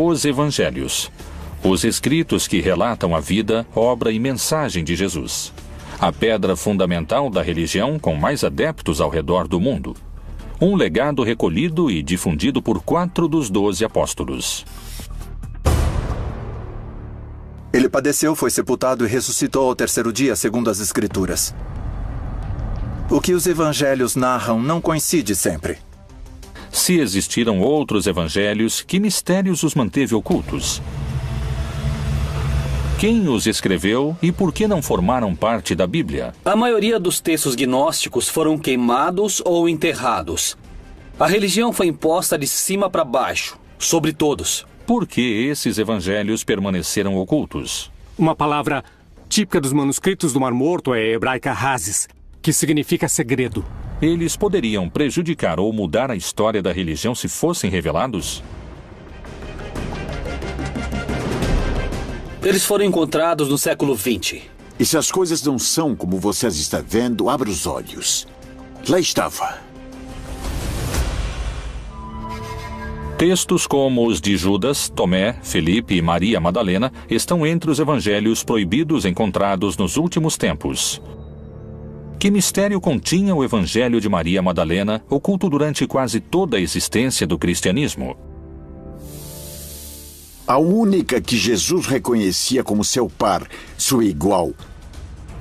Os Evangelhos. Os escritos que relatam a vida, obra e mensagem de Jesus. A pedra fundamental da religião com mais adeptos ao redor do mundo. Um legado recolhido e difundido por 4 dos 12 apóstolos. Ele padeceu, foi sepultado e ressuscitou ao 3º dia, segundo as Escrituras. O que os evangelhos narram não coincide sempre. Se existiram outros evangelhos, que mistérios os manteve ocultos? Quem os escreveu e por que não formaram parte da Bíblia? A maioria dos textos gnósticos foram queimados ou enterrados. A religião foi imposta de cima para baixo, sobre todos. Por que esses evangelhos permaneceram ocultos? Uma palavra típica dos manuscritos do Mar Morto é a hebraica hazes, que significa segredo. Eles poderiam prejudicar ou mudar a história da religião se fossem revelados? Eles foram encontrados no século XX. E se as coisas não são como vocês estão vendo, abra os olhos. Lá estava. Textos como os de Judas, Tomé, Felipe e Maria Madalena estão entre os evangelhos proibidos encontrados nos últimos tempos. Que mistério continha o evangelho de Maria Madalena, oculto durante quase toda a existência do cristianismo? A única que Jesus reconhecia como seu par, sua igual,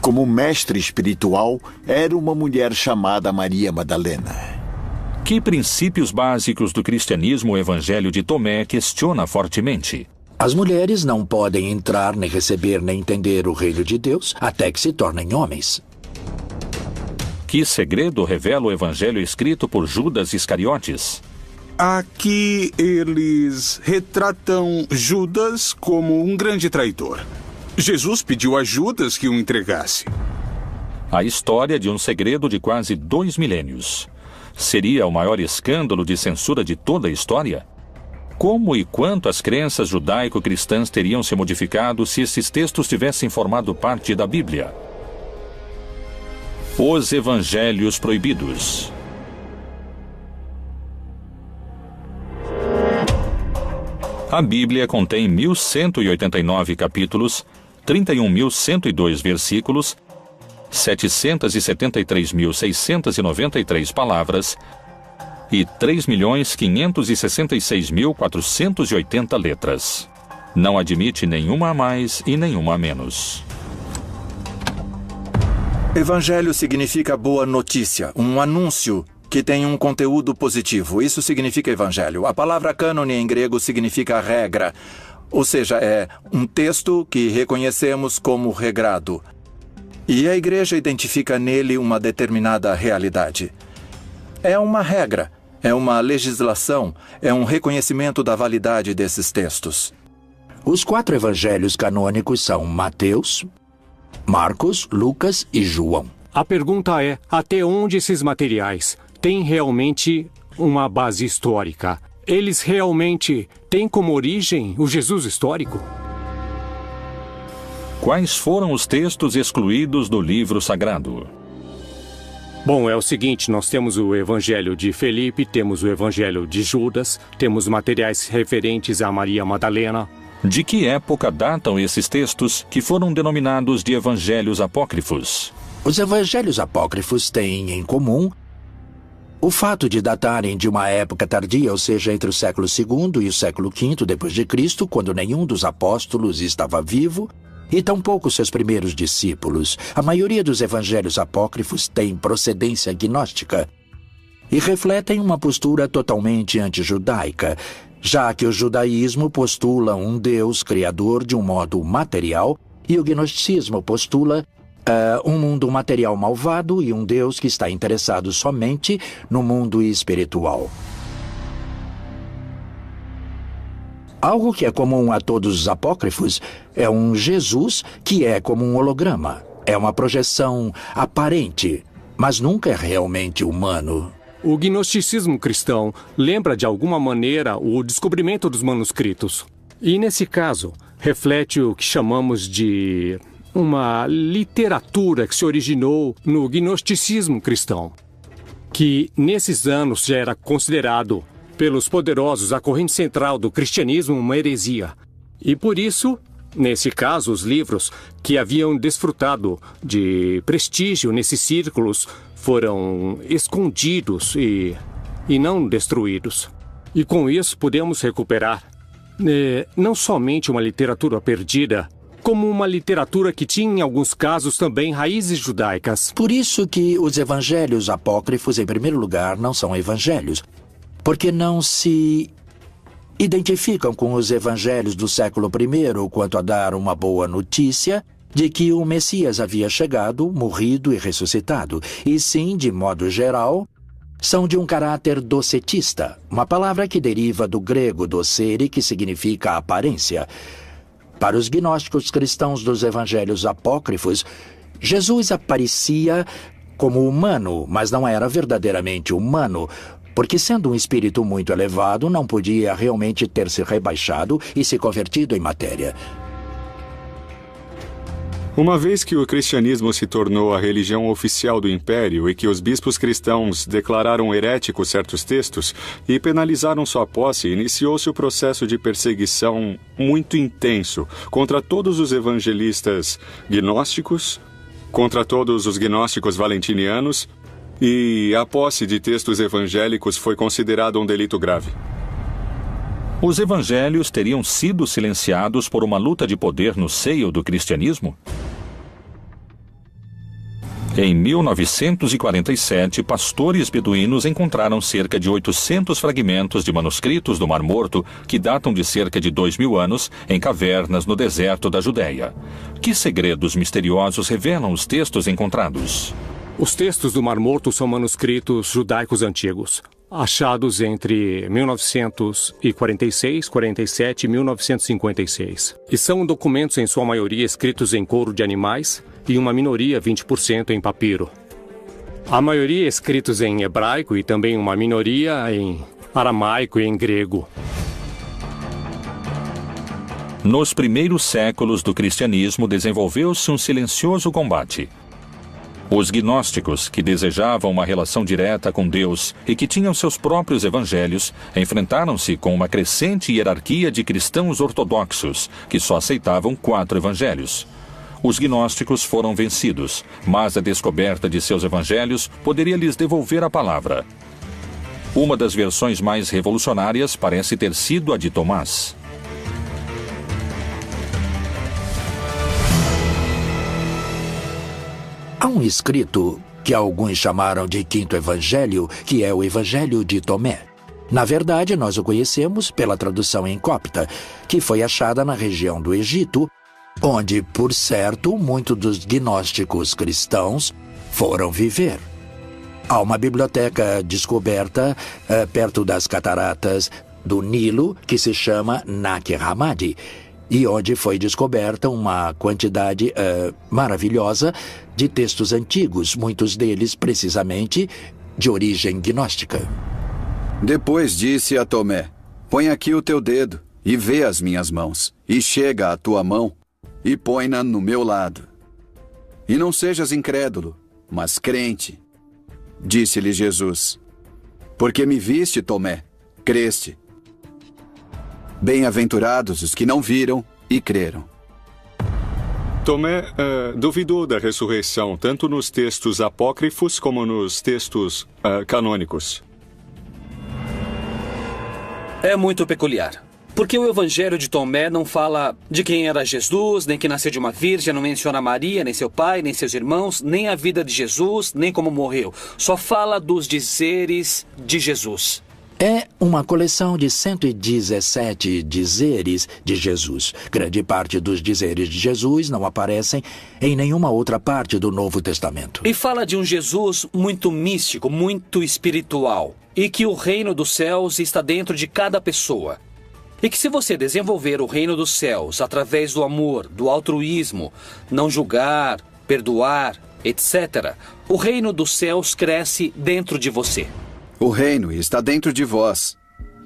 como mestre espiritual, era uma mulher chamada Maria Madalena. Que princípios básicos do cristianismo o evangelho de Tomé questiona fortemente? As mulheres não podem entrar, nem receber, nem entender o reino de Deus até que se tornem homens. Que segredo revela o evangelho escrito por Judas Iscariotes? Aqui eles retratam Judas como um grande traidor. Jesus pediu a Judas que o entregasse. A história de um segredo de quase 2 milênios. Seria o maior escândalo de censura de toda a história? Como e quanto as crenças judaico-cristãs teriam se modificado se esses textos tivessem formado parte da Bíblia? Os Evangelhos Proibidos. A Bíblia contém 1.189 capítulos, 31.102 versículos, 773.693 palavras e 3.566.480 letras. Não admite nenhuma a mais e nenhuma a menos. Evangelho significa boa notícia, um anúncio que tem um conteúdo positivo. Isso significa evangelho. A palavra cânone em grego significa regra, ou seja, é um texto que reconhecemos como regrado. E a igreja identifica nele uma determinada realidade. É uma regra, é uma legislação, é um reconhecimento da validade desses textos. Os 4 evangelhos canônicos são Mateus, Marcos, Lucas e João. A pergunta é, até onde esses materiais têm realmente uma base histórica? Eles realmente têm como origem o Jesus histórico? Quais foram os textos excluídos do livro sagrado? Bom, é o seguinte, nós temos o Evangelho de Felipe, temos o Evangelho de Judas, temos materiais referentes a Maria Madalena. De que época datam esses textos que foram denominados de evangelhos apócrifos? Os evangelhos apócrifos têm em comum o fato de datarem de uma época tardia, ou seja, entre o século II e o século V depois de Cristo, quando nenhum dos apóstolos estava vivo, e tampouco seus primeiros discípulos. A maioria dos evangelhos apócrifos tem procedência gnóstica e refletem uma postura totalmente antijudaica, já que o judaísmo postula um Deus criador de um modo material e o gnosticismo postula um mundo material malvado e um Deus que está interessado somente no mundo espiritual. Algo que é comum a todos os apócrifos é um Jesus que é como um holograma. É uma projeção aparente, mas nunca é realmente humano. O gnosticismo cristão lembra de alguma maneira o descobrimento dos manuscritos. E nesse caso, reflete o que chamamos de uma literatura que se originou no gnosticismo cristão, que nesses anos já era considerado pelos poderosos a corrente central do cristianismo uma heresia. E por isso, nesse caso, os livros que haviam desfrutado de prestígio nesses círculos foram escondidos e não destruídos. E com isso podemos recuperar não somente uma literatura perdida, como uma literatura que tinha, em alguns casos, também raízes judaicas. Por isso que os evangelhos apócrifos, em primeiro lugar, não são evangelhos, porque não se identificam com os evangelhos do século I quanto a dar uma boa notícia de que o Messias havia chegado, morrido e ressuscitado, e sim, de modo geral, são de um caráter docetista, uma palavra que deriva do grego docere, que significa aparência. Para os gnósticos cristãos dos evangelhos apócrifos, Jesus aparecia como humano, mas não era verdadeiramente humano, porque sendo um espírito muito elevado, não podia realmente ter se rebaixado e se convertido em matéria. Uma vez que o cristianismo se tornou a religião oficial do império e que os bispos cristãos declararam heréticos certos textos e penalizaram sua posse, iniciou-se o processo de perseguição muito intenso contra todos os evangelistas gnósticos, contra todos os gnósticos valentinianos, e a posse de textos evangélicos foi considerada um delito grave. Os evangelhos teriam sido silenciados por uma luta de poder no seio do cristianismo? Em 1947, pastores beduínos encontraram cerca de 800 fragmentos de manuscritos do Mar Morto que datam de cerca de 2000 anos em cavernas no deserto da Judéia. Que segredos misteriosos revelam os textos encontrados? Os textos do Mar Morto são manuscritos judaicos antigos, achados entre 1946, 47 e 1956. E são documentos, em sua maioria, escritos em couro de animais e uma minoria, 20%, em papiro. A maioria escritos em hebraico e também uma minoria em aramaico e em grego. Nos primeiros séculos do cristianismo desenvolveu-se um silencioso combate. Os gnósticos, que desejavam uma relação direta com Deus e que tinham seus próprios evangelhos, enfrentaram-se com uma crescente hierarquia de cristãos ortodoxos, que só aceitavam 4 evangelhos. Os gnósticos foram vencidos, mas a descoberta de seus evangelhos poderia lhes devolver a palavra. Uma das versões mais revolucionárias parece ter sido a de Tomás. Há um escrito que alguns chamaram de Quinto Evangelho, que é o Evangelho de Tomé. Na verdade, nós o conhecemos pela tradução em copta, que foi achada na região do Egito, onde, por certo, muitos dos gnósticos cristãos foram viver. Há uma biblioteca descoberta perto das cataratas do Nilo, que se chama Nag Hammadi, e onde foi descoberta uma quantidade maravilhosa de textos antigos, muitos deles, precisamente, de origem gnóstica. Depois disse a Tomé: põe aqui o teu dedo e vê as minhas mãos, e chega a tua mão e põe-na no meu lado. E não sejas incrédulo, mas crente. Disse-lhe Jesus: porque me viste, Tomé, creste. Bem-aventurados os que não viram e creram. Tomé duvidou da ressurreição, tanto nos textos apócrifos como nos textos canônicos. É muito peculiar, porque o Evangelho de Tomé não fala de quem era Jesus, nem que nasceu de uma virgem, não menciona Maria, nem seu pai, nem seus irmãos, nem a vida de Jesus, nem como morreu. Só fala dos dizeres de Jesus. É uma coleção de 117 dizeres de Jesus. Grande parte dos dizeres de Jesus não aparecem em nenhuma outra parte do Novo Testamento. E fala de um Jesus muito místico, muito espiritual, e que o reino dos céus está dentro de cada pessoa. E que se você desenvolver o reino dos céus através do amor, do altruísmo, não julgar, perdoar, etc., o reino dos céus cresce dentro de você. O reino está dentro de vós,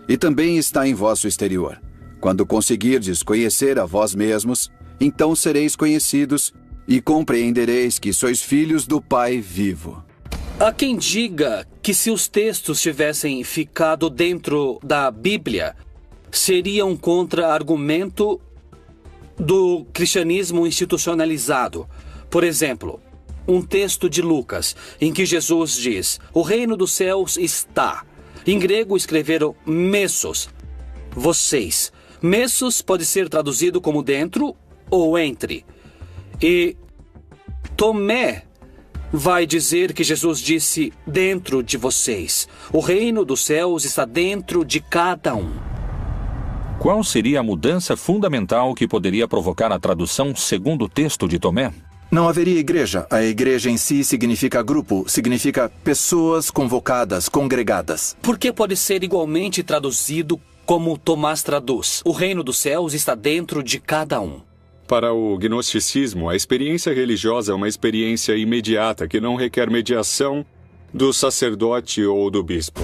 e também está em vosso exterior. Quando conseguirdes conhecer a vós mesmos, então sereis conhecidos e compreendereis que sois filhos do Pai vivo. Há quem diga que se os textos tivessem ficado dentro da Bíblia, seria um contra-argumento do cristianismo institucionalizado. Por exemplo, um texto de Lucas, em que Jesus diz: o reino dos céus está. Em grego escreveram messos, vocês. Messos pode ser traduzido como dentro ou entre. E Tomé vai dizer que Jesus disse dentro de vocês. O reino dos céus está dentro de cada um. Qual seria a mudança fundamental que poderia provocar a tradução segundo o texto de Tomé? Não haveria igreja. A igreja em si significa grupo, significa pessoas convocadas, congregadas. Por que pode ser igualmente traduzido como Tomás traduz? O reino dos céus está dentro de cada um. Para o gnosticismo, a experiência religiosa é uma experiência imediata que não requer mediação do sacerdote ou do bispo.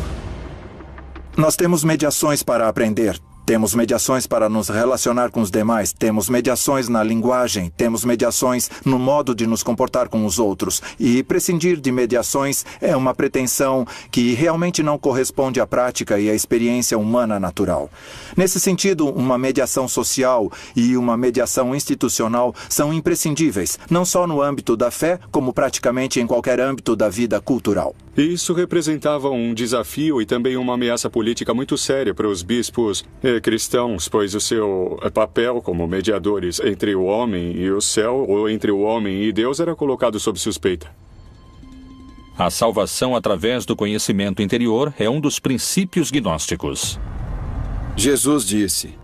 Nós temos mediações para aprender. Temos mediações para nos relacionar com os demais, temos mediações na linguagem, temos mediações no modo de nos comportar com os outros. E prescindir de mediações é uma pretensão que realmente não corresponde à prática e à experiência humana natural. Nesse sentido, uma mediação social e uma mediação institucional são imprescindíveis, não só no âmbito da fé, como praticamente em qualquer âmbito da vida cultural. Isso representava um desafio e também uma ameaça política muito séria para os bispos cristãos, pois o seu papel como mediadores entre o homem e o céu, ou entre o homem e Deus, era colocado sob suspeita. A salvação através do conhecimento interior é um dos princípios gnósticos. Jesus disse: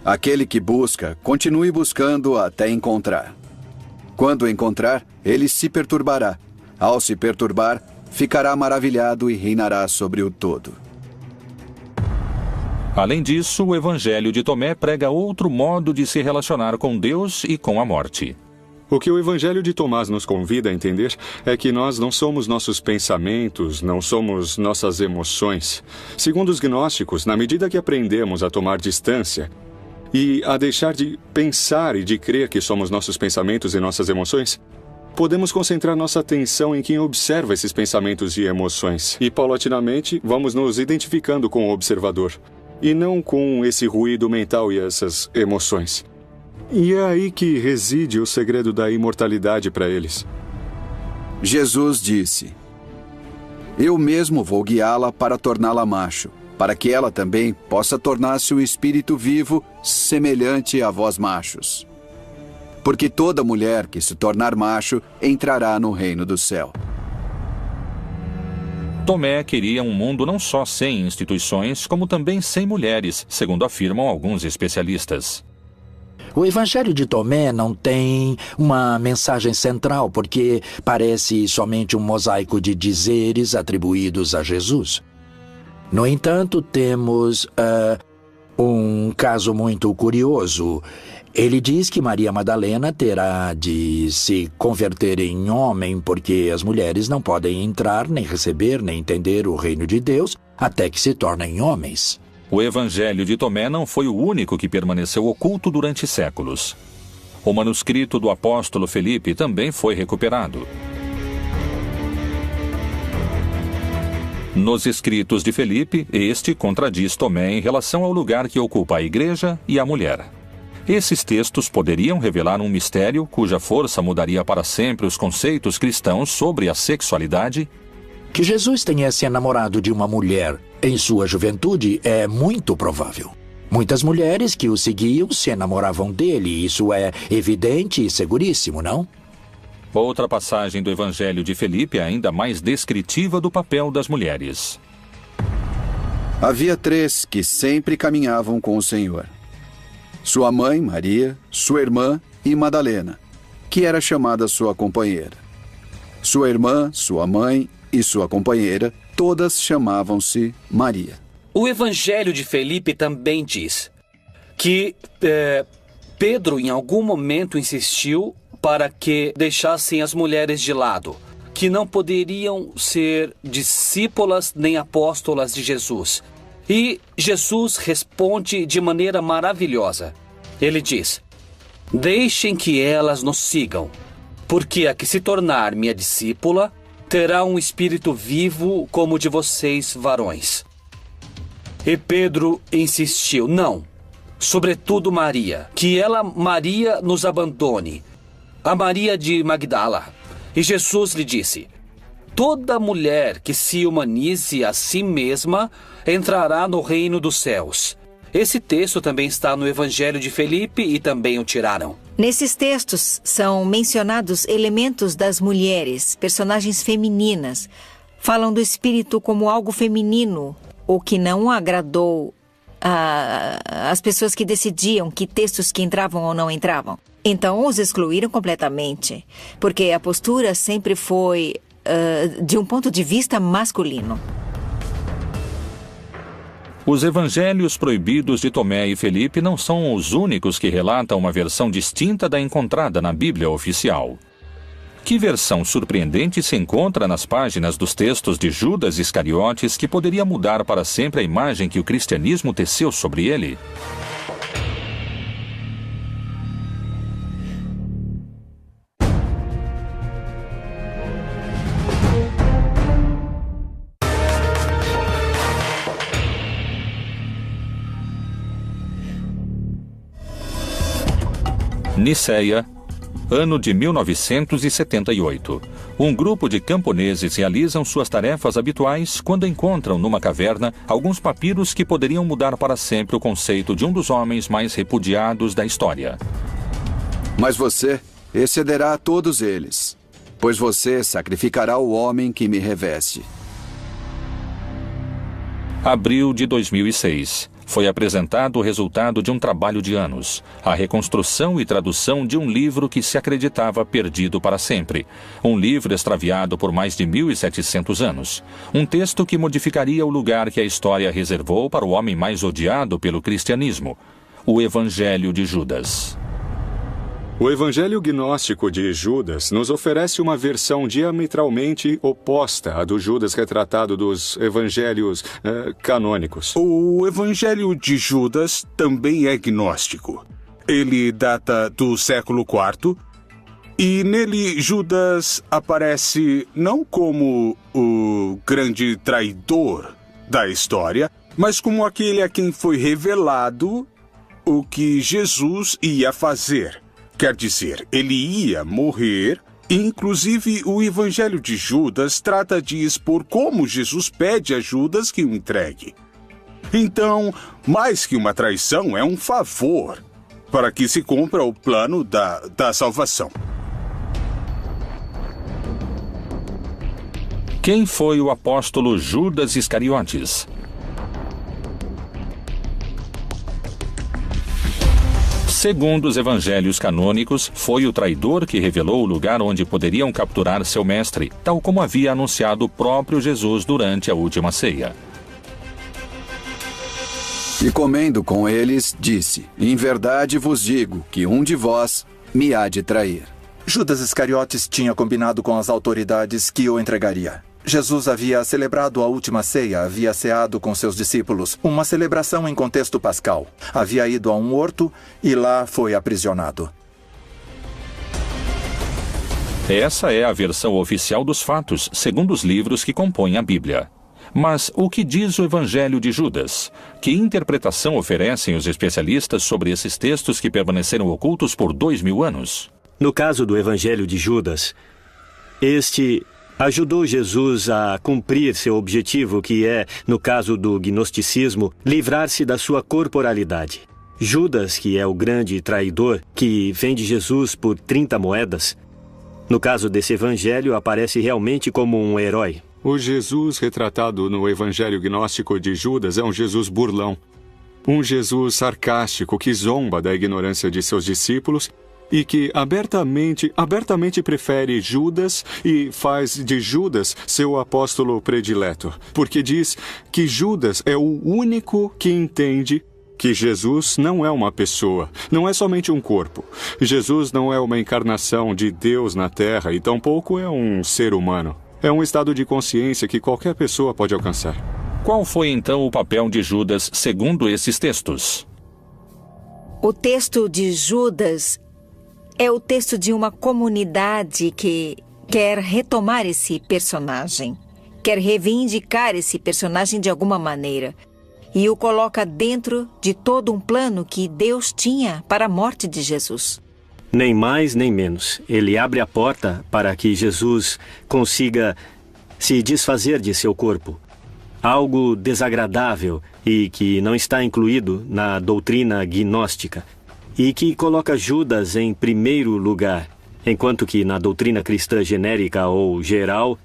aquele que busca, continue buscando até encontrar. Quando encontrar, ele se perturbará. Ao se perturbar, ficará maravilhado e reinará sobre o todo. Além disso, o Evangelho de Tomé prega outro modo de se relacionar com Deus e com a morte. O que o Evangelho de Tomás nos convida a entender é que nós não somos nossos pensamentos, não somos nossas emoções. Segundo os gnósticos, na medida que aprendemos a tomar distância e a deixar de pensar e de crer que somos nossos pensamentos e nossas emoções, podemos concentrar nossa atenção em quem observa esses pensamentos e emoções. E, paulatinamente, vamos nos identificando com o observador, e não com esse ruído mental e essas emoções. E é aí que reside o segredo da imortalidade para eles. Jesus disse: eu mesmo vou guiá-la para torná-la macho, para que ela também possa tornar-se um espírito vivo semelhante a vós machos. Porque toda mulher que se tornar macho entrará no reino do céu. Tomé queria um mundo não só sem instituições, como também sem mulheres, segundo afirmam alguns especialistas. O Evangelho de Tomé não tem uma mensagem central, porque parece somente um mosaico de dizeres atribuídos a Jesus. No entanto, temos um caso muito curioso. Ele diz que Maria Madalena terá de se converter em homem porque as mulheres não podem entrar, nem receber, nem entender o reino de Deus até que se tornem homens. O Evangelho de Tomé não foi o único que permaneceu oculto durante séculos. O manuscrito do apóstolo Felipe também foi recuperado. Nos escritos de Felipe, este contradiz Tomé em relação ao lugar que ocupa a igreja e a mulher. Esses textos poderiam revelar um mistério cuja força mudaria para sempre os conceitos cristãos sobre a sexualidade? Que Jesus tenha se enamorado de uma mulher em sua juventude é muito provável. Muitas mulheres que o seguiam se enamoravam dele, isso é evidente e seguríssimo, não? Outra passagem do Evangelho de Felipe é ainda mais descritiva do papel das mulheres. Havia 3 que sempre caminhavam com o Senhor: sua mãe, Maria, sua irmã e Madalena, que era chamada sua companheira. Sua irmã, sua mãe e sua companheira, todas chamavam-se Maria. O Evangelho de Felipe também diz que Pedro, em algum momento, insistiu para que deixassem as mulheres de lado, que não poderiam ser discípulas nem apóstolas de Jesus. E Jesus responde de maneira maravilhosa. Ele diz: deixem que elas nos sigam, porque a que se tornar minha discípula terá um espírito vivo como o de vocês, varões. E Pedro insistiu: não, sobretudo Maria, que ela, Maria, nos abandone, a Maria de Magdala. E Jesus lhe disse: toda mulher que se humanize a si mesma entrará no reino dos céus. Esse texto também está no Evangelho de Felipe e também o tiraram. Nesses textos são mencionados elementos das mulheres, personagens femininas. Falam do espírito como algo feminino, o que não agradou às pessoas que decidiam que textos que entravam ou não entravam. Então os excluíram completamente, porque a postura sempre foi de um ponto de vista masculino. Os evangelhos proibidos de Tomé e Felipe não são os únicos que relatam uma versão distinta da encontrada na Bíblia oficial. Que versão surpreendente se encontra nas páginas dos textos de Judas Iscariotes que poderia mudar para sempre a imagem que o cristianismo teceu sobre ele? Niceia, ano de 1978. Um grupo de camponeses realizam suas tarefas habituais quando encontram numa caverna alguns papiros que poderiam mudar para sempre o conceito de um dos homens mais repudiados da história. Mas você excederá a todos eles, pois você sacrificará o homem que me reveste. Abril de 2006. Foi apresentado o resultado de um trabalho de anos, a reconstrução e tradução de um livro que se acreditava perdido para sempre. Um livro extraviado por mais de 1.700 anos. Um texto que modificaria o lugar que a história reservou para o homem mais odiado pelo cristianismo, o Evangelho de Judas. O Evangelho Gnóstico de Judas nos oferece uma versão diametralmente oposta à do Judas retratado dos evangelhos canônicos. O Evangelho de Judas também é gnóstico. Ele data do século IV e nele Judas aparece não como o grande traidor da história, mas como aquele a quem foi revelado o que Jesus ia fazer. Quer dizer, ele ia morrer, e inclusive o Evangelho de Judas trata de expor como Jesus pede a Judas que o entregue. Então, mais que uma traição, é um favor para que se cumpra o plano da salvação. Quem foi o apóstolo Judas Iscariotes? Segundo os evangelhos canônicos, foi o traidor que revelou o lugar onde poderiam capturar seu mestre, tal como havia anunciado o próprio Jesus durante a última ceia. E comendo com eles, disse: em verdade vos digo que um de vós me há de trair. Judas Iscariotes tinha combinado com as autoridades que o entregaria. Jesus havia celebrado a última ceia, havia ceado com seus discípulos, uma celebração em contexto pascal. Havia ido a um horto e lá foi aprisionado. Essa é a versão oficial dos fatos, segundo os livros que compõem a Bíblia. Mas o que diz o Evangelho de Judas? Que interpretação oferecem os especialistas sobre esses textos que permaneceram ocultos por 2000 anos? No caso do Evangelho de Judas, este ajudou Jesus a cumprir seu objetivo, que é, no caso do gnosticismo, livrar-se da sua corporalidade. Judas, que é o grande traidor, que vende Jesus por 30 moedas, no caso desse evangelho, aparece realmente como um herói. O Jesus retratado no Evangelho Gnóstico de Judas é um Jesus burlão. Um Jesus sarcástico que zomba da ignorância de seus discípulos e que abertamente prefere Judas e faz de Judas seu apóstolo predileto, porque diz que Judas é o único que entende que Jesus não é uma pessoa, não é somente um corpo. Jesus não é uma encarnação de Deus na Terra e tampouco é um ser humano. É um estado de consciência que qualquer pessoa pode alcançar. Qual foi então o papel de Judas segundo esses textos? O texto de Judas é o texto de uma comunidade que quer retomar esse personagem, quer reivindicar esse personagem de alguma maneira e o coloca dentro de todo um plano que Deus tinha para a morte de Jesus. Nem mais nem menos. Ele abre a porta para que Jesus consiga se desfazer de seu corpo. Algo desagradável e que não está incluído na doutrina gnóstica e que coloca Judas em primeiro lugar, enquanto que na doutrina cristã genérica ou geral,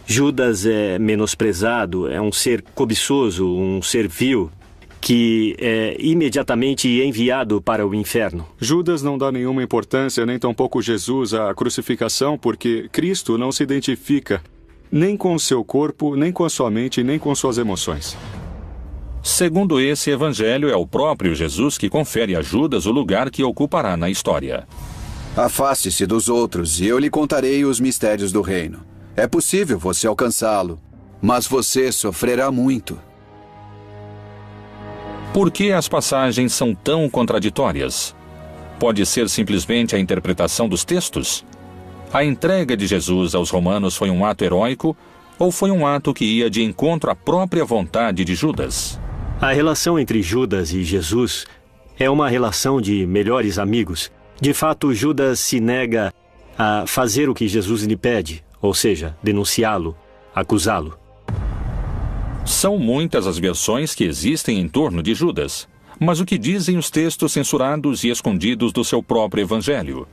Judas é menosprezado, é um ser cobiçoso, um ser vil, que é imediatamente enviado para o inferno. Judas não dá nenhuma importância, nem tampouco Jesus, à crucificação, porque Cristo não se identifica nem com o seu corpo, nem com a sua mente, nem com suas emoções. Segundo esse evangelho, é o próprio Jesus que confere a Judas o lugar que ocupará na história. Afaste-se dos outros e eu lhe contarei os mistérios do reino. É possível você alcançá-lo, mas você sofrerá muito. Por que as passagens são tão contraditórias? Pode ser simplesmente a interpretação dos textos? A entrega de Jesus aos romanos foi um ato heróico ou foi um ato que ia de encontro à própria vontade de Judas? A relação entre Judas e Jesus é uma relação de melhores amigos. De fato, Judas se nega a fazer o que Jesus lhe pede, ou seja, denunciá-lo, acusá-lo. São muitas as versões que existem em torno de Judas. Mas o que dizem os textos censurados e escondidos do seu próprio evangelho?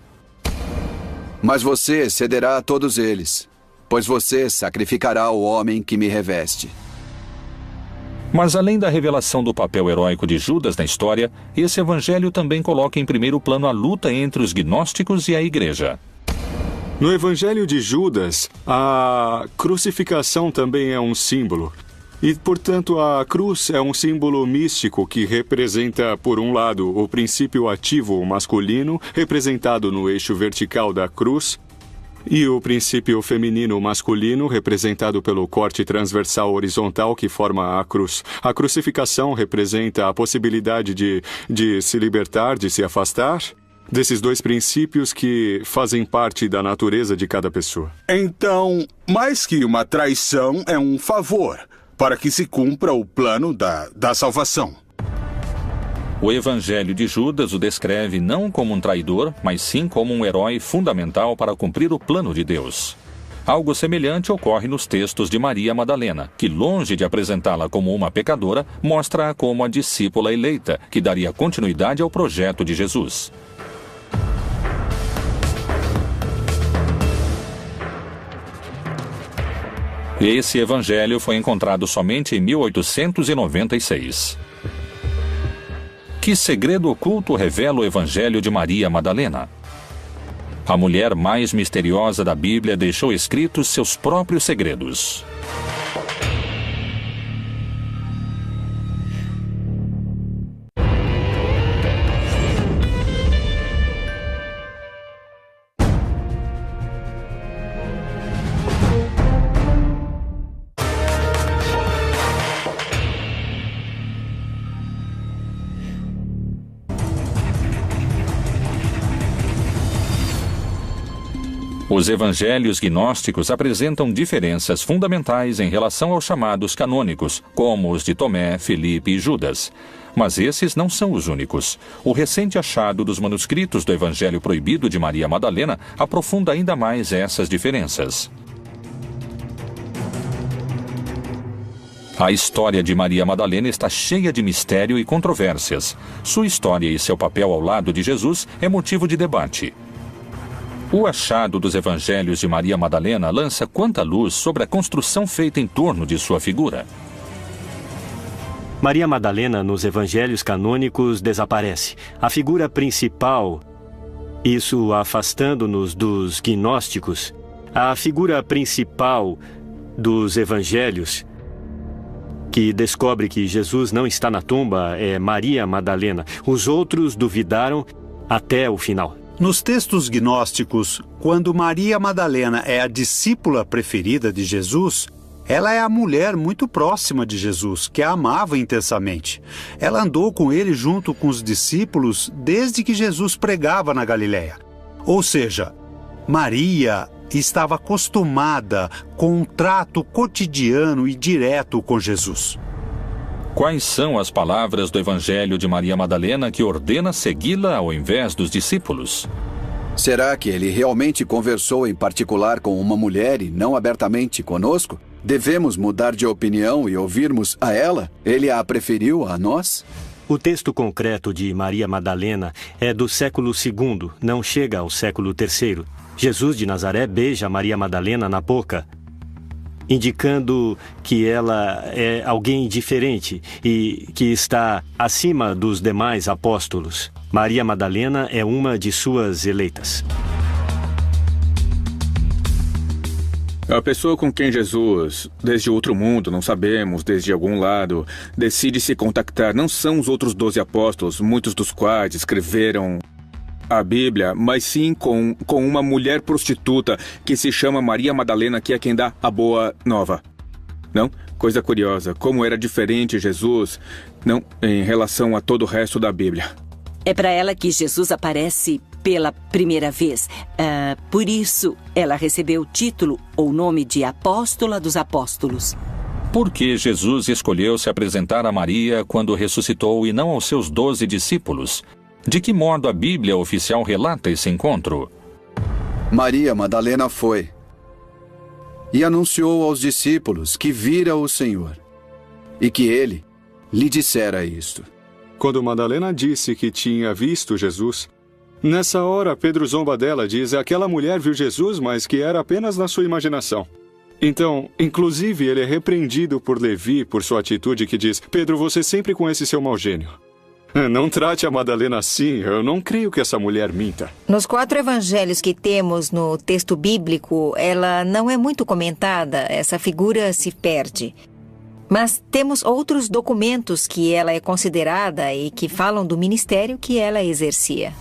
Mas você cederá a todos eles, pois você sacrificará o homem que me reveste. Mas além da revelação do papel heróico de Judas na história, esse evangelho também coloca em primeiro plano a luta entre os gnósticos e a igreja. No evangelho de Judas, a crucificação também é um símbolo. E, portanto, a cruz é um símbolo místico que representa, por um lado, o princípio ativo masculino, representado no eixo vertical da cruz, e o princípio feminino masculino, representado pelo corte transversal horizontal que forma a cruz. A crucificação representa a possibilidade de se libertar, de se afastar desses dois princípios que fazem parte da natureza de cada pessoa. Então, mais que uma traição, é um favor para que se cumpra o plano da salvação. O evangelho de Judas o descreve não como um traidor, mas sim como um herói fundamental para cumprir o plano de Deus. Algo semelhante ocorre nos textos de Maria Madalena, que, longe de apresentá-la como uma pecadora, mostra-a como a discípula eleita, que daria continuidade ao projeto de Jesus. Esse evangelho foi encontrado somente em 1896. Que segredo oculto revela o evangelho de Maria Madalena? A mulher mais misteriosa da Bíblia deixou escritos seus próprios segredos. Os evangelhos gnósticos apresentam diferenças fundamentais em relação aos chamados canônicos, como os de Tomé, Felipe e Judas. Mas esses não são os únicos. O recente achado dos manuscritos do Evangelho Proibido de Maria Madalena aprofunda ainda mais essas diferenças. A história de Maria Madalena está cheia de mistério e controvérsias. Sua história e seu papel ao lado de Jesus é motivo de debate. O achado dos evangelhos de Maria Madalena lança quanta luz sobre a construção feita em torno de sua figura. Maria Madalena, nos evangelhos canônicos, desaparece. A figura principal, isso afastando-nos dos gnósticos, a figura principal dos evangelhos, que descobre que Jesus não está na tumba, é Maria Madalena. Os outros duvidaram até o final. Nos textos gnósticos, quando Maria Madalena é a discípula preferida de Jesus, ela é a mulher muito próxima de Jesus, que a amava intensamente. Ela andou com ele junto com os discípulos desde que Jesus pregava na Galileia. Ou seja, Maria estava acostumada com um trato cotidiano e direto com Jesus. Quais são as palavras do Evangelho de Maria Madalena que ordena segui-la ao invés dos discípulos? Será que ele realmente conversou em particular com uma mulher e não abertamente conosco? Devemos mudar de opinião e ouvirmos a ela? Ele a preferiu a nós? O texto concreto de Maria Madalena é do século II, não chega ao século III. Jesus de Nazaré beija Maria Madalena na boca, indicando que ela é alguém diferente e que está acima dos demais apóstolos. Maria Madalena é uma de suas eleitas. A pessoa com quem Jesus, desde outro mundo, não sabemos, desde algum lado, decide se contactar não são os outros 12 apóstolos, muitos dos quais escreveram a Bíblia, mas sim com uma mulher prostituta que se chama Maria Madalena, que é quem dá a boa nova. Não? Coisa curiosa, como era diferente Jesus, não, em relação a todo o resto da Bíblia. É para ela que Jesus aparece pela primeira vez. Por isso, ela recebeu o título ou nome de Apóstola dos Apóstolos. Por que Jesus escolheu se apresentar a Maria quando ressuscitou e não aos seus 12 discípulos? De que modo a Bíblia oficial relata esse encontro? Maria Madalena foi e anunciou aos discípulos que vira o Senhor e que ele lhe dissera isto. Quando Madalena disse que tinha visto Jesus, nessa hora Pedro zomba dela, diz: aquela mulher viu Jesus, mas que era apenas na sua imaginação. Então, inclusive, ele é repreendido por Levi por sua atitude que diz: Pedro, você sempre com esse seu mau gênio. Não trate a Madalena assim, eu não creio que essa mulher minta. Nos 4 evangelhos que temos no texto bíblico, ela não é muito comentada, essa figura se perde. Mas temos outros documentos que ela é considerada e que falam do ministério que ela exercia.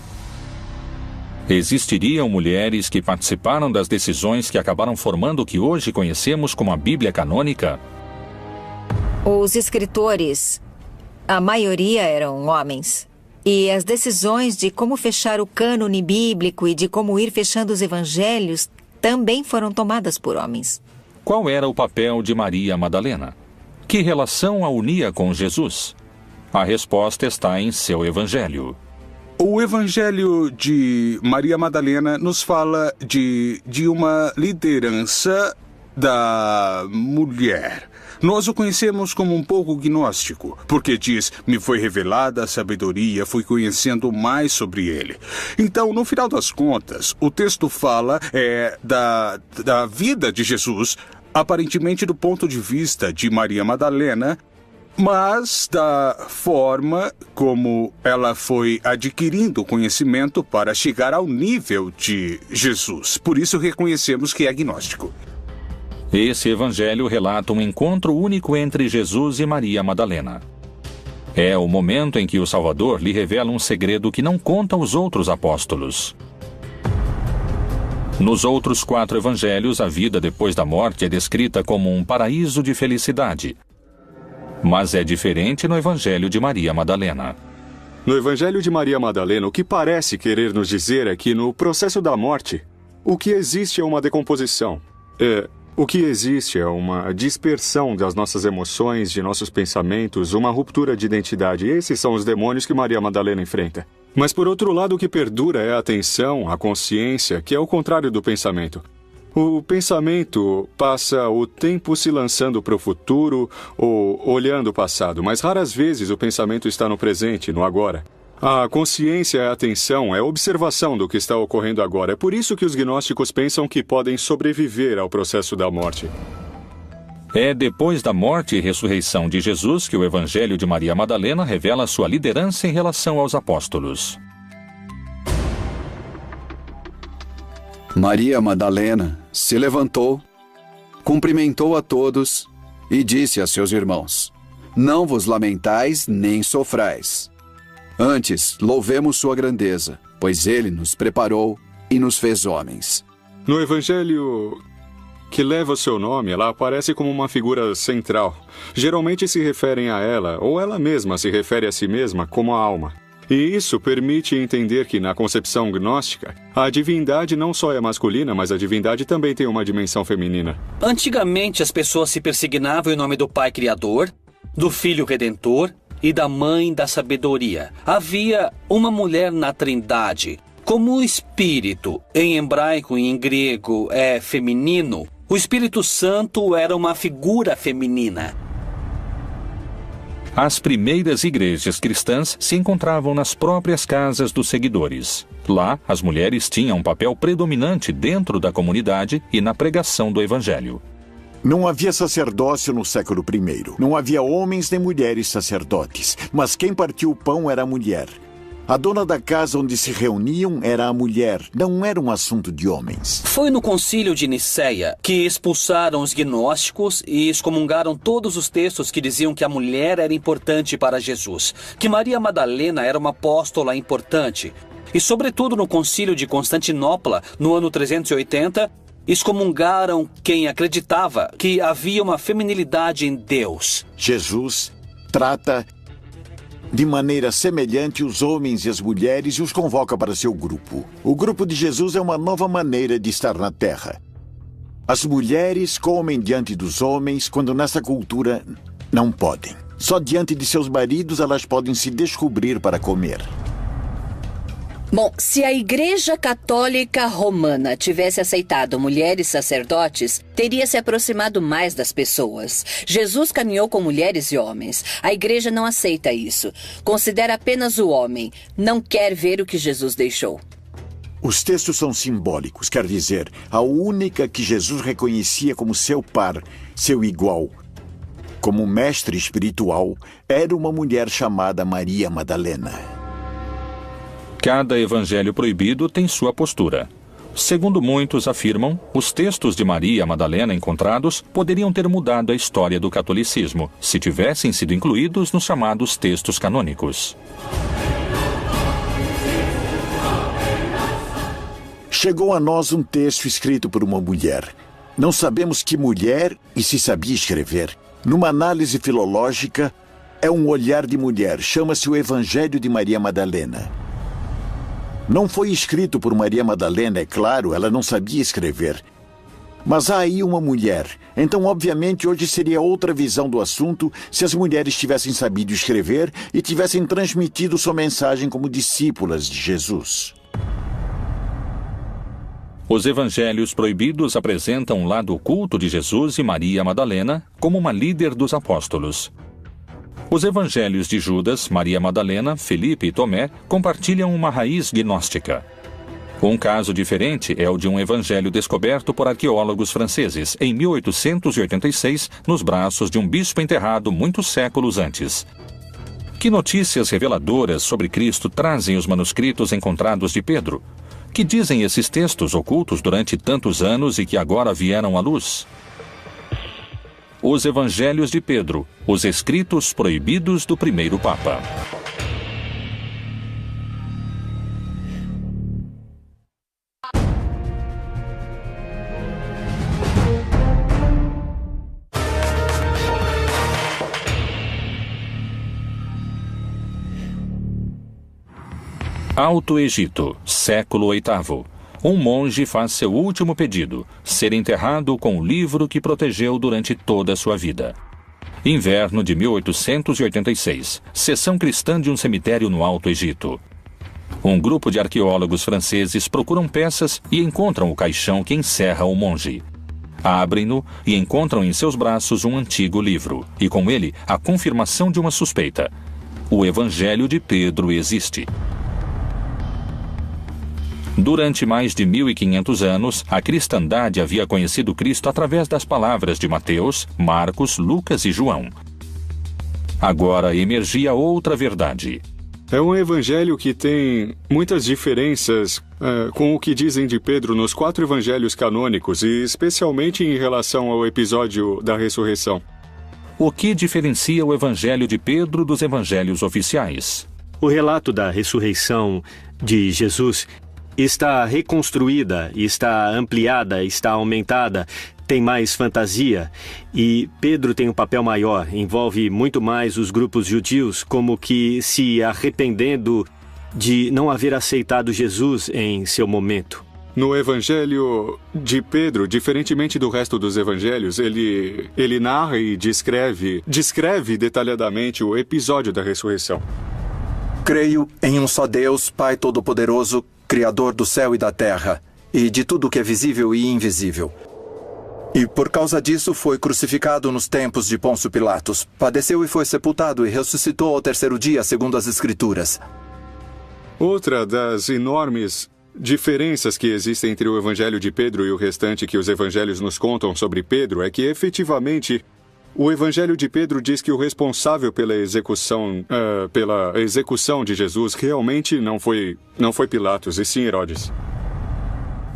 Existiriam mulheres que participaram das decisões que acabaram formando o que hoje conhecemos como a Bíblia canônica? Os escritores, a maioria eram homens. E as decisões de como fechar o cânone bíblico e de como ir fechando os evangelhos também foram tomadas por homens. Qual era o papel de Maria Madalena? Que relação a unia com Jesus? A resposta está em seu evangelho. O Evangelho de Maria Madalena nos fala de uma liderança da mulher. Nós o conhecemos como um pouco gnóstico, porque diz: me foi revelada a sabedoria, fui conhecendo mais sobre ele. Então, no final das contas, o texto fala da vida de Jesus, aparentemente do ponto de vista de Maria Madalena, mas da forma como ela foi adquirindo conhecimento para chegar ao nível de Jesus. Por isso reconhecemos que é agnóstico. Esse evangelho relata um encontro único entre Jesus e Maria Madalena. É o momento em que o Salvador lhe revela um segredo que não conta aos outros apóstolos. Nos outros 4 evangelhos, a vida depois da morte é descrita como um paraíso de felicidade. Mas é diferente no Evangelho de Maria Madalena. No Evangelho de Maria Madalena, o que parece querer nos dizer é que no processo da morte, o que existe é uma decomposição. O que existe é uma dispersão das nossas emoções, de nossos pensamentos, uma ruptura de identidade. Esses são os demônios que Maria Madalena enfrenta. Mas, por outro lado, o que perdura é a atenção, a consciência, que é o contrário do pensamento. O pensamento passa o tempo se lançando para o futuro ou olhando o passado, mas raras vezes o pensamento está no presente, no agora. A consciência é a atenção, é a observação do que está ocorrendo agora. É por isso que os gnósticos pensam que podem sobreviver ao processo da morte. É depois da morte e ressurreição de Jesus que o Evangelho de Maria Madalena revela sua liderança em relação aos apóstolos. Maria Madalena se levantou, cumprimentou a todos e disse a seus irmãos: não vos lamentais nem sofrais. Antes, louvemos sua grandeza, pois ele nos preparou e nos fez homens. No Evangelho que leva o seu nome, ela aparece como uma figura central. Geralmente se referem a ela, ou ela mesma se refere a si mesma como a alma. E isso permite entender que, na concepção gnóstica, a divindade não só é masculina, mas a divindade também tem uma dimensão feminina. Antigamente, as pessoas se persignavam em nome do Pai Criador, do Filho Redentor e da Mãe da Sabedoria. Havia uma mulher na Trindade. Como o Espírito, em hebraico e em grego, é feminino, o Espírito Santo era uma figura feminina. As primeiras igrejas cristãs se encontravam nas próprias casas dos seguidores. Lá, as mulheres tinham um papel predominante dentro da comunidade e na pregação do Evangelho. Não havia sacerdócio no século I. Não havia homens nem mulheres sacerdotes, mas quem partia o pão era a mulher. A dona da casa onde se reuniam era a mulher, não era um assunto de homens. Foi no concílio de Nicéia que expulsaram os gnósticos e excomungaram todos os textos que diziam que a mulher era importante para Jesus, que Maria Madalena era uma apóstola importante. E sobretudo no concílio de Constantinopla, no ano 380, excomungaram quem acreditava que havia uma feminilidade em Deus. Jesus trata de maneira semelhante os homens e as mulheres e os convoca para seu grupo. O grupo de Jesus é uma nova maneira de estar na Terra. As mulheres comem diante dos homens quando nessa cultura não podem. Só diante de seus maridos elas podem se descobrir para comer. Bom, se a Igreja Católica Romana tivesse aceitado mulheres sacerdotes, teria se aproximado mais das pessoas. Jesus caminhou com mulheres e homens. A Igreja não aceita isso. Considera apenas o homem. Não quer ver o que Jesus deixou. Os textos são simbólicos, quer dizer, a única que Jesus reconhecia como seu par, seu igual, como mestre espiritual, era uma mulher chamada Maria Madalena. Cada evangelho proibido tem sua postura. Segundo muitos afirmam, os textos de Maria Madalena encontrados poderiam ter mudado a história do catolicismo, se tivessem sido incluídos nos chamados textos canônicos. Chegou a nós um texto escrito por uma mulher. Não sabemos que mulher e se sabia escrever. Numa análise filológica, é um olhar de mulher. Chama-se o Evangelho de Maria Madalena. Não foi escrito por Maria Madalena, é claro, ela não sabia escrever. Mas há aí uma mulher. Então, obviamente, hoje seria outra visão do assunto se as mulheres tivessem sabido escrever e tivessem transmitido sua mensagem como discípulas de Jesus. Os evangelhos proibidos apresentam um lado oculto de Jesus e Maria Madalena como uma líder dos apóstolos. Os evangelhos de Judas, Maria Madalena, Felipe e Tomé compartilham uma raiz gnóstica. Um caso diferente é o de um evangelho descoberto por arqueólogos franceses em 1886, nos braços de um bispo enterrado muitos séculos antes. Que notícias reveladoras sobre Cristo trazem os manuscritos encontrados de Pedro? Que dizem esses textos ocultos durante tantos anos e que agora vieram à luz? Os Evangelhos de Pedro, os escritos proibidos do primeiro Papa. Alto Egito, século VIII. Um monge faz seu último pedido, ser enterrado com o livro que protegeu durante toda a sua vida. Inverno de 1886, sessão cristã de um cemitério no Alto Egito. Um grupo de arqueólogos franceses procuram peças e encontram o caixão que encerra o monge. Abrem-no e encontram em seus braços um antigo livro, e com ele a confirmação de uma suspeita. O Evangelho de Pedro existe. Durante mais de 1500 anos, a cristandade havia conhecido Cristo através das palavras de Mateus, Marcos, Lucas e João. Agora emergia outra verdade. É um evangelho que tem muitas diferenças com o que dizem de Pedro nos 4 evangelhos canônicos, e especialmente em relação ao episódio da ressurreição. O que diferencia o evangelho de Pedro dos evangelhos oficiais? O relato da ressurreição de Jesus está reconstruída, está ampliada, está aumentada, tem mais fantasia, e Pedro tem um papel maior, envolve muito mais os grupos judius, como que se arrependendo de não haver aceitado Jesus em seu momento. No Evangelho de Pedro, diferentemente do resto dos evangelhos, ele narra e descreve detalhadamente o episódio da ressurreição. Creio em um só Deus, Pai Todo-Poderoso, Criador do céu e da terra, e de tudo que é visível e invisível. E por causa disso foi crucificado nos tempos de Pôncio Pilatos. Padeceu e foi sepultado e ressuscitou ao terceiro dia, segundo as Escrituras. Outra das enormes diferenças que existem entre o Evangelho de Pedro e o restante que os evangelhos nos contam sobre Pedro é que, efetivamente, o Evangelho de Pedro diz que o responsável pela execução de Jesus realmente não foi Pilatos, e sim Herodes.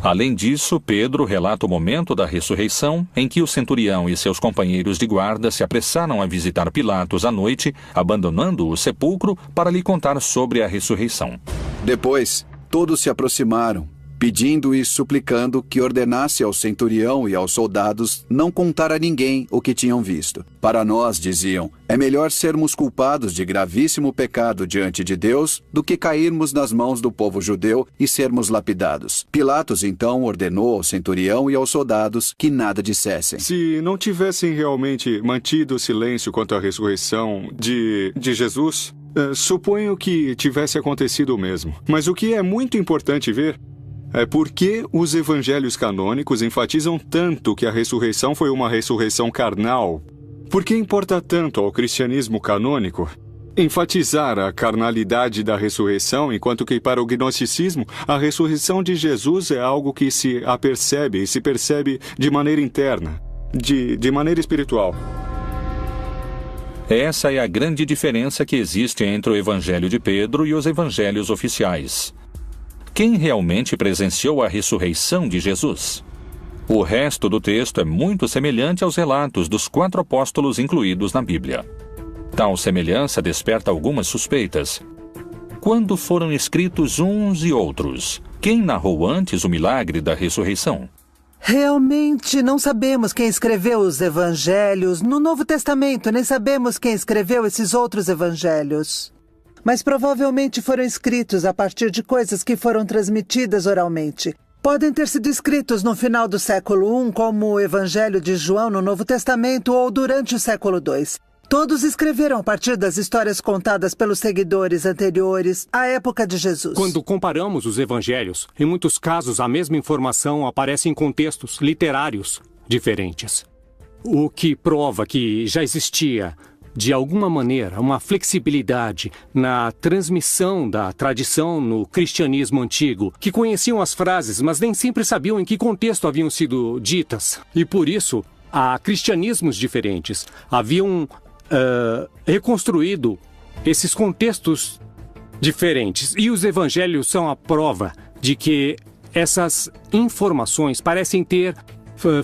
Além disso, Pedro relata o momento da ressurreição em que o centurião e seus companheiros de guarda se apressaram a visitar Pilatos à noite, abandonando o sepulcro para lhe contar sobre a ressurreição. Depois, todos se aproximaram, pedindo e suplicando que ordenasse ao centurião e aos soldados não contar a ninguém o que tinham visto. Para nós, diziam, é melhor sermos culpados de gravíssimo pecado diante de Deus do que cairmos nas mãos do povo judeu e sermos lapidados. Pilatos, então, ordenou ao centurião e aos soldados que nada dissessem. Se não tivessem realmente mantido silêncio quanto à ressurreição de Jesus, suponho que tivesse acontecido o mesmo. Mas o que é muito importante ver é por que os evangelhos canônicos enfatizam tanto que a ressurreição foi uma ressurreição carnal. Por que importa tanto ao cristianismo canônico enfatizar a carnalidade da ressurreição, enquanto que para o gnosticismo a ressurreição de Jesus é algo que se apercebe e se percebe de maneira interna, de maneira espiritual? Essa é a grande diferença que existe entre o Evangelho de Pedro e os evangelhos oficiais. Quem realmente presenciou a ressurreição de Jesus? O resto do texto é muito semelhante aos relatos dos 4 apóstolos incluídos na Bíblia. Tal semelhança desperta algumas suspeitas. Quando foram escritos uns e outros? Quem narrou antes o milagre da ressurreição? Realmente não sabemos quem escreveu os evangelhos. No Novo Testamento, nem sabemos quem escreveu esses outros evangelhos. Mas provavelmente foram escritos a partir de coisas que foram transmitidas oralmente. Podem ter sido escritos no final do século I, como o Evangelho de João no Novo Testamento, ou durante o século II. Todos escreveram a partir das histórias contadas pelos seguidores anteriores à época de Jesus. Quando comparamos os evangelhos, em muitos casos a mesma informação aparece em contextos literários diferentes. O que prova que já existia, de alguma maneira, uma flexibilidade na transmissão da tradição no cristianismo antigo, que conheciam as frases, mas nem sempre sabiam em que contexto haviam sido ditas. E por isso, há cristianismos diferentes. Haviam reconstruído esses contextos diferentes. E os evangelhos são a prova de que essas informações parecem ter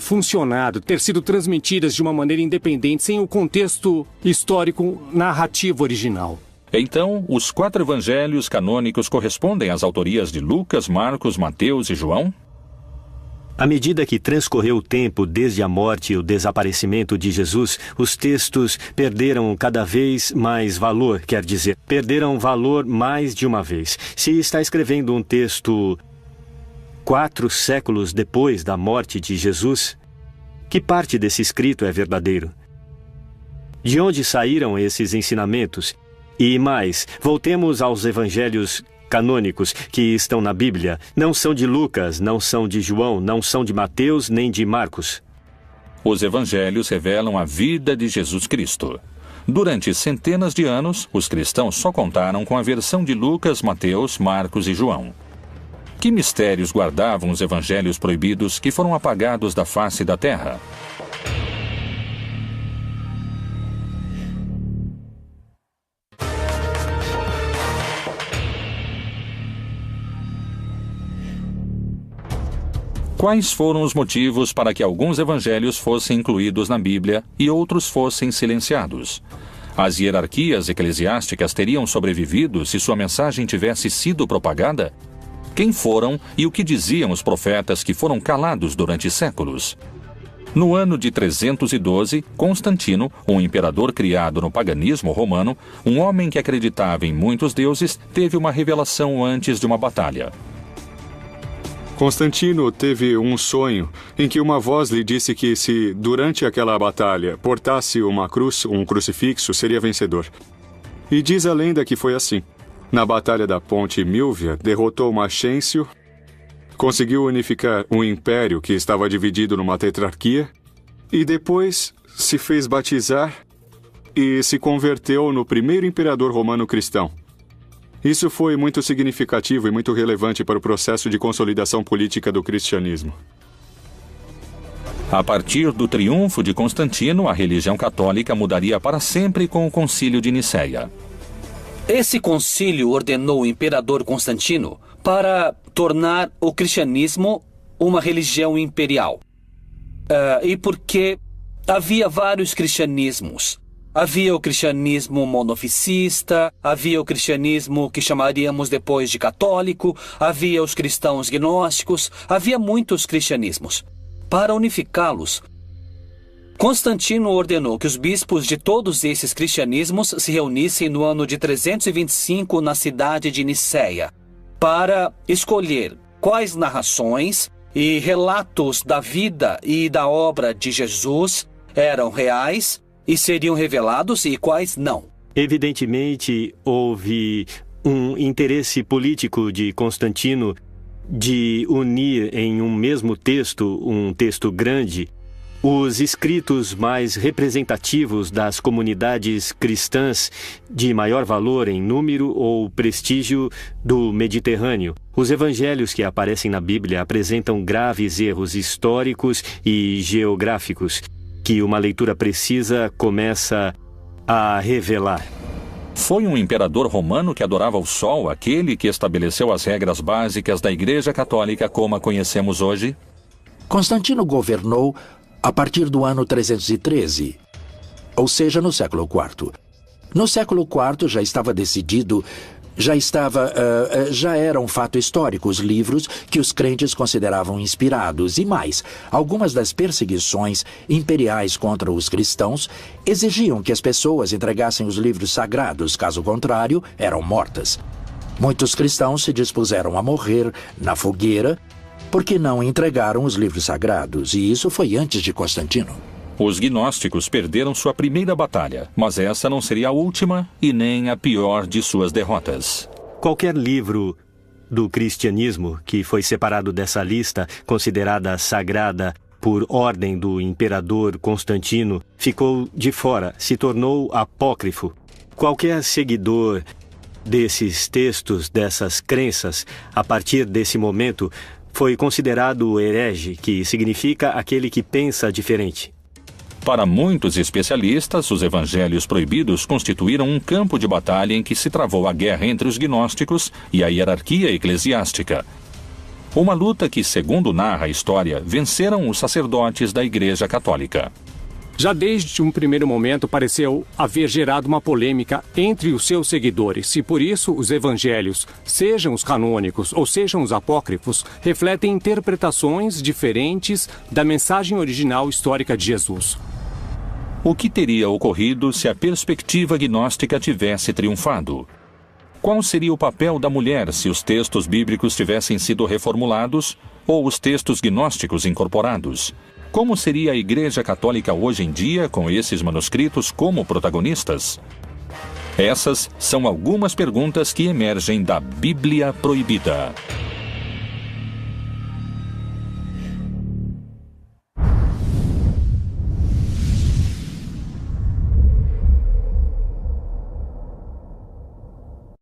funcionado, ter sido transmitidas de uma maneira independente, sem o contexto histórico narrativo original. Então, os 4 evangelhos canônicos correspondem às autorias de Lucas, Marcos, Mateus e João? À medida que transcorreu o tempo desde a morte e o desaparecimento de Jesus, os textos perderam cada vez mais valor, quer dizer, perderam valor mais de uma vez. Se está escrevendo um texto 4 séculos depois da morte de Jesus, que parte desse escrito é verdadeiro? De onde saíram esses ensinamentos? E mais, voltemos aos evangelhos canônicos que estão na Bíblia. Não são de Lucas, não são de João, não são de Mateus nem de Marcos. Os evangelhos revelam a vida de Jesus Cristo. Durante centenas de anos, os cristãos só contaram com a versão de Lucas, Mateus, Marcos e João. Que mistérios guardavam os evangelhos proibidos que foram apagados da face da terra? Quais foram os motivos para que alguns evangelhos fossem incluídos na Bíblia e outros fossem silenciados? As hierarquias eclesiásticas teriam sobrevivido se sua mensagem tivesse sido propagada? Quem foram e o que diziam os profetas que foram calados durante séculos? No ano de 312, Constantino, um imperador criado no paganismo romano, um homem que acreditava em muitos deuses, teve uma revelação antes de uma batalha. Constantino teve um sonho em que uma voz lhe disse que se, durante aquela batalha, portasse uma cruz, um crucifixo, seria vencedor. E diz a lenda que foi assim. Na batalha da Ponte Milvia, derrotou Maxêncio, conseguiu unificar um império que estava dividido numa tetrarquia e depois se fez batizar e se converteu no primeiro imperador romano cristão. Isso foi muito significativo e muito relevante para o processo de consolidação política do cristianismo. A partir do triunfo de Constantino, a religião católica mudaria para sempre com o Concílio de Nicéia. Esse concílio ordenou o imperador Constantino para tornar o cristianismo uma religião imperial. E porque havia vários cristianismos. Havia o cristianismo monofisista, havia o cristianismo que chamaríamos depois de católico, havia os cristãos gnósticos, havia muitos cristianismos. Para unificá-los, Constantino ordenou que os bispos de todos esses cristianismos se reunissem no ano de 325 na cidade de Nicéia, para escolher quais narrações e relatos da vida e da obra de Jesus eram reais e seriam revelados e quais não. Evidentemente, houve um interesse político de Constantino de unir em um mesmo texto, um texto grande, os escritos mais representativos das comunidades cristãs de maior valor em número ou prestígio do Mediterrâneo. Os evangelhos que aparecem na Bíblia apresentam graves erros históricos e geográficos que uma leitura precisa começa a revelar. Foi um imperador romano que adorava o sol, aquele que estabeleceu as regras básicas da Igreja Católica como a conhecemos hoje? Constantino governou a partir do ano 313, ou seja, no século IV. No século IV já estava decidido, já era um fato histórico os livros que os crentes consideravam inspirados e mais, algumas das perseguições imperiais contra os cristãos exigiam que as pessoas entregassem os livros sagrados, caso contrário, eram mortas. Muitos cristãos se dispuseram a morrer na fogueira porque não entregaram os livros sagrados, e isso foi antes de Constantino. Os gnósticos perderam sua primeira batalha, mas essa não seria a última e nem a pior de suas derrotas. Qualquer livro do cristianismo que foi separado dessa lista, considerada sagrada por ordem do imperador Constantino, ficou de fora, se tornou apócrifo. Qualquer seguidor desses textos, dessas crenças, a partir desse momento, foi considerado herege, que significa aquele que pensa diferente. Para muitos especialistas, os evangelhos proibidos constituíram um campo de batalha em que se travou a guerra entre os gnósticos e a hierarquia eclesiástica. Uma luta que, segundo narra a história, venceram os sacerdotes da Igreja Católica. Já desde um primeiro momento pareceu haver gerado uma polêmica entre os seus seguidores e por isso os evangelhos, sejam os canônicos ou sejam os apócrifos, refletem interpretações diferentes da mensagem original histórica de Jesus. O que teria ocorrido se a perspectiva gnóstica tivesse triunfado? Qual seria o papel da mulher se os textos bíblicos tivessem sido reformulados ou os textos gnósticos incorporados? Como seria a Igreja Católica hoje em dia com esses manuscritos como protagonistas? Essas são algumas perguntas que emergem da Bíblia Proibida.